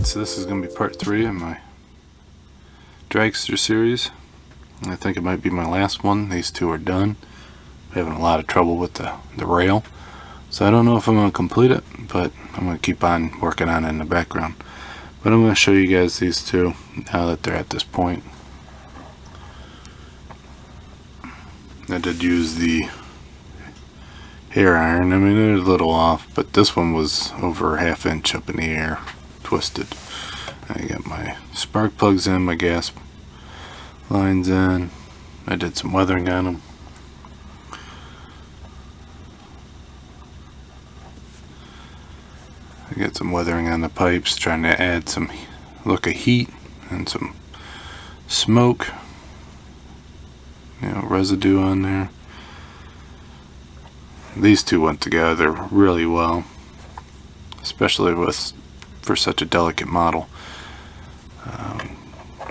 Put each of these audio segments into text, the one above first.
So this is going to be part 3 of my Dragster series. I think it might be my last one. These two are done. I'm having a lot of trouble with the rail. So I don't know if I'm going to complete it, but I'm going to keep on working on it in the background. But I'm going to show you guys these two now that they're at this point. I did use the hair iron. I mean, they're a little off, but this one was over a ½ inch up in the air, twisted. I got my spark plugs in, my gas lines in. I did some weathering on them. I got some weathering on the pipes, trying to add some look of heat and some smoke, residue on there. These two went together really well, especially for such a delicate model.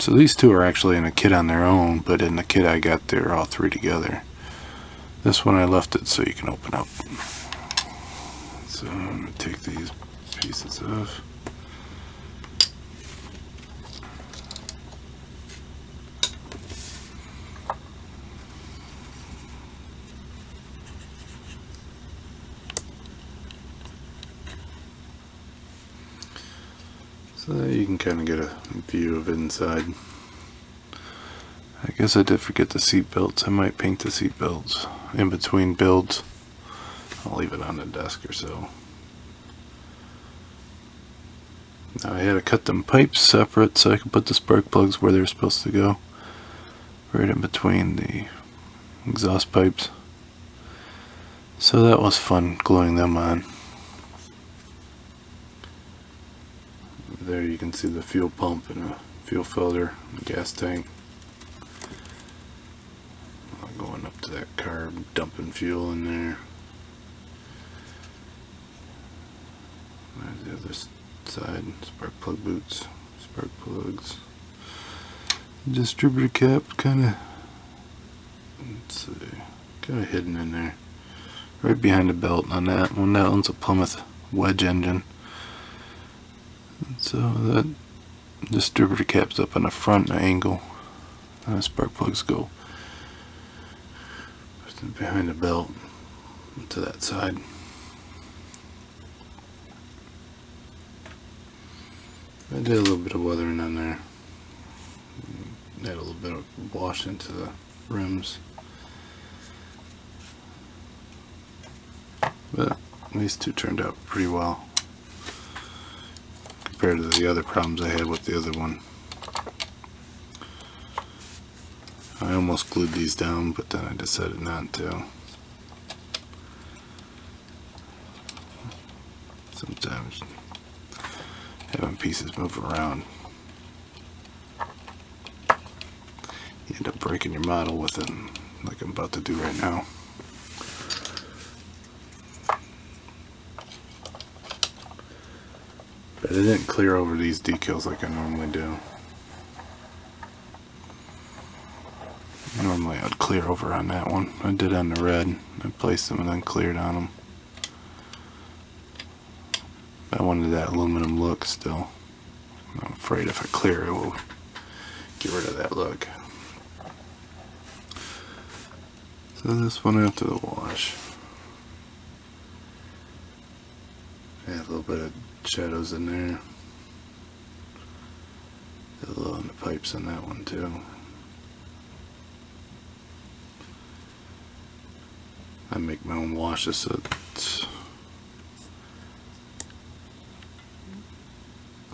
So these two are actually in a kit on their own, but in the kit I got, they're all three together. This one I left it so you can open up. So I'm going to take these pieces off. So you can kind of get a view of inside. I guess I did forget the seat belts. I might paint the seat belts in between builds. I'll leave it on the desk or so. Now I had to cut them pipes separate so I could put the spark plugs where they're supposed to go. Right in between the exhaust pipes. So that was fun gluing them on. There you can see the fuel pump and a fuel filter, a gas tank. Going up to that car, dumping fuel in there. There's the other side, spark plug boots, spark plugs. Distributor cap kind of hidden in there. Right behind the belt on that one. That one's a Plymouth wedge engine. So that distributor cap's up on the front angle. And the spark plugs go behind the belt to that side. I did a little bit of weathering on there. Add a little bit of wash into the rims. But these two turned out pretty well compared to the other problems I had with the other one. I almost glued these down, but then I decided not to. Sometimes having pieces move around, you end up breaking your model with it, like I'm about to do right now. But I didn't clear over these decals like I normally do. Normally I'd clear over on that one. I did on the red. I placed them and then cleared on them. I wanted that aluminum look still. I'm afraid if I clear it will get rid of that look. So this one after the wash. Add a little bit of shadows in there. A little on the pipes on that one too. I make my own washes, so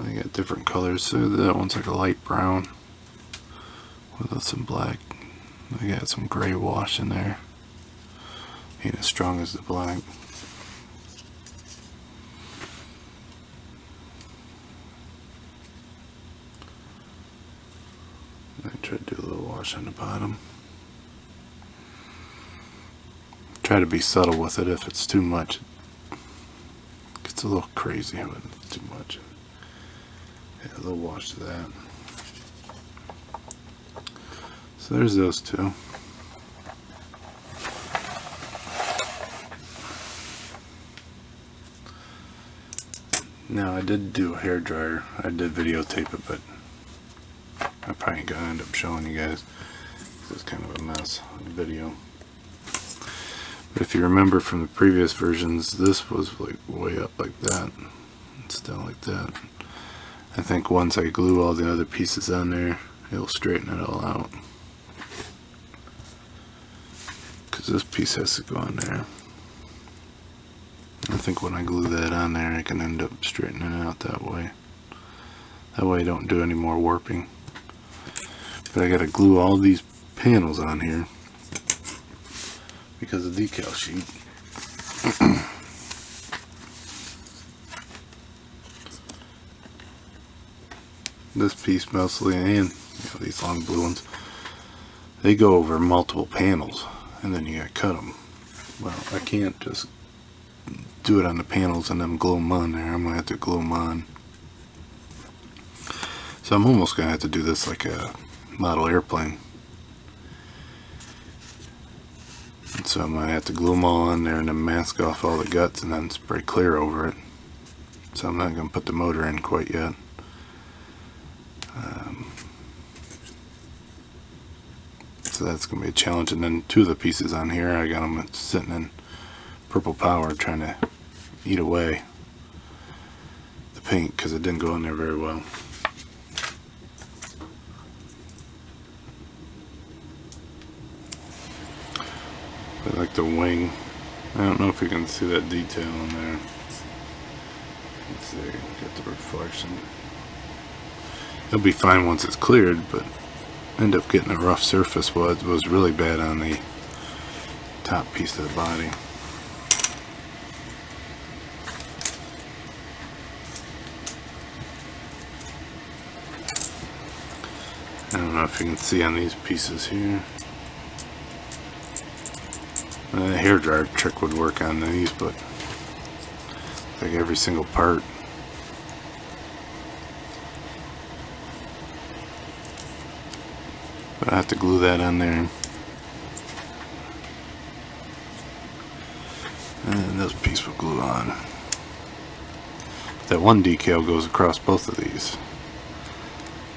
I got different colors. So that one's like a light brown with some black. I got some gray wash in there. Ain't as strong as the black. I try to do a little wash on the bottom. Try to be subtle with it. If it's too much, it gets a little crazy when it's too much. Yeah, a little wash to that. So there's those two. Now I did do a hair dryer. I did videotape it, but I probably ain't gonna end up showing you guys. It's kind of a mess on the video. But if you remember from the previous versions, this was like way up like that. It's down like that. I think once I glue all the other pieces on there, it'll straighten it all out. Because this piece has to go on there. I think when I glue that on there, I can end up straightening it out that way. That way I don't do any more warping. But I gotta glue all these panels on here because of the decal sheet. This piece mostly, and these long blue ones, they go over multiple panels, and then you gotta cut them. Well, I can't just do it on the panels and then glue them on there. I'm gonna have to glue them on. So I'm almost gonna have to do this like a model airplane. And so I'm gonna have to glue them all on there and then mask off all the guts and then spray clear over it. So I'm not gonna put the motor in quite yet. So that's gonna be a challenge. And then two of the pieces on here, I got them sitting in purple power trying to eat away the paint because it didn't go in there very well. I like the wing. I don't know if you can see that detail in there. Let's see, get the reflection. It'll be fine once it's cleared, but end up getting a rough surface. Well, it was really bad on the top piece of the body. I don't know if you can see on these pieces here. The hair dryer trick would work on these, but like every single part. But I have to glue that on there. And this piece will glue on. That one decal goes across both of these.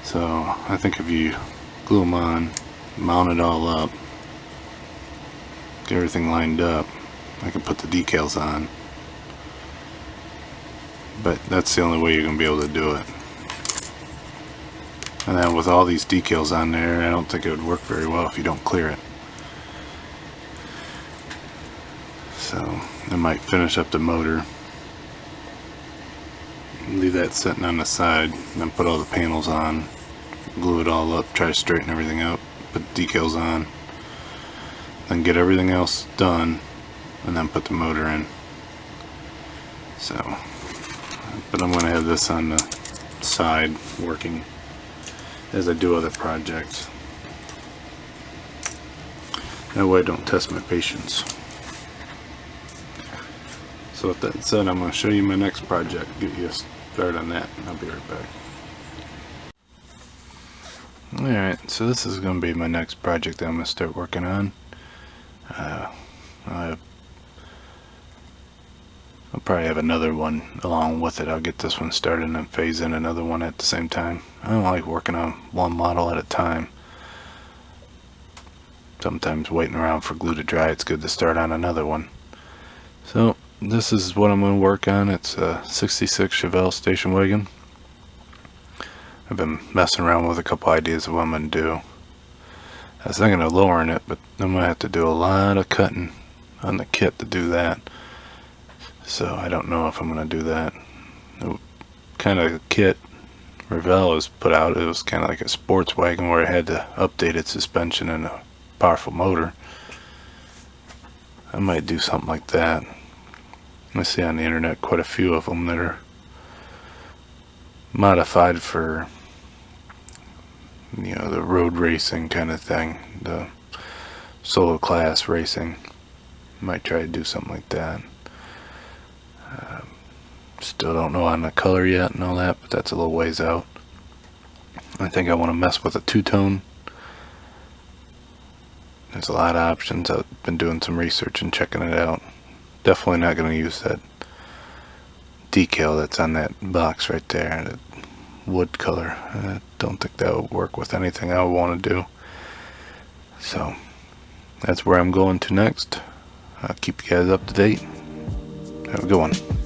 So I think if you glue them on, mount it all up, get everything lined up, I can put the decals on. But that's the only way you're going to be able to do it. And then with all these decals on there, I don't think it would work very well if you don't clear it. So I might finish up the motor, leave that sitting on the side, and then put all the panels on, glue it all up, try to straighten everything out, put the decals on, then get everything else done, and then put the motor in. So, but I'm going to have this on the side working as I do other projects. That way I don't test my patience. So with that said, I'm going to show you my next project, get you a start on that, and I'll be right back. Alright, so this is going to be my next project that I'm going to start working on. I'll probably have another one along with it. I'll get this one started and then phase in another one at the same time. I don't like working on one model at a time. Sometimes waiting around for glue to dry, it's good to start on another one. So this is what I'm going to work on. It's a 66 Revell station wagon. I've been messing around with a couple ideas of what I'm going to do. I was thinking of lowering it, but I'm going to have to do a lot of cutting on the kit to do that. So I don't know if I'm going to do that. The kind of kit Revell has put out, it was kind of like a sports wagon where it had to update its suspension and a powerful motor. I might do something like that. I see on the internet quite a few of them that are modified for, you know, the road racing kind of thing, the solo class racing. Might try to do something like that. Still don't know on the color yet and all that, but that's a little ways out. I think I want to mess with a two-tone. There's a lot of options. I've been doing some research and checking it out. Definitely not going to use that decal that's on that box right there, that wood color. I don't think that would work with anything I would want to do. So that's where I'm going to next. I'll keep you guys up to date. Have a good one.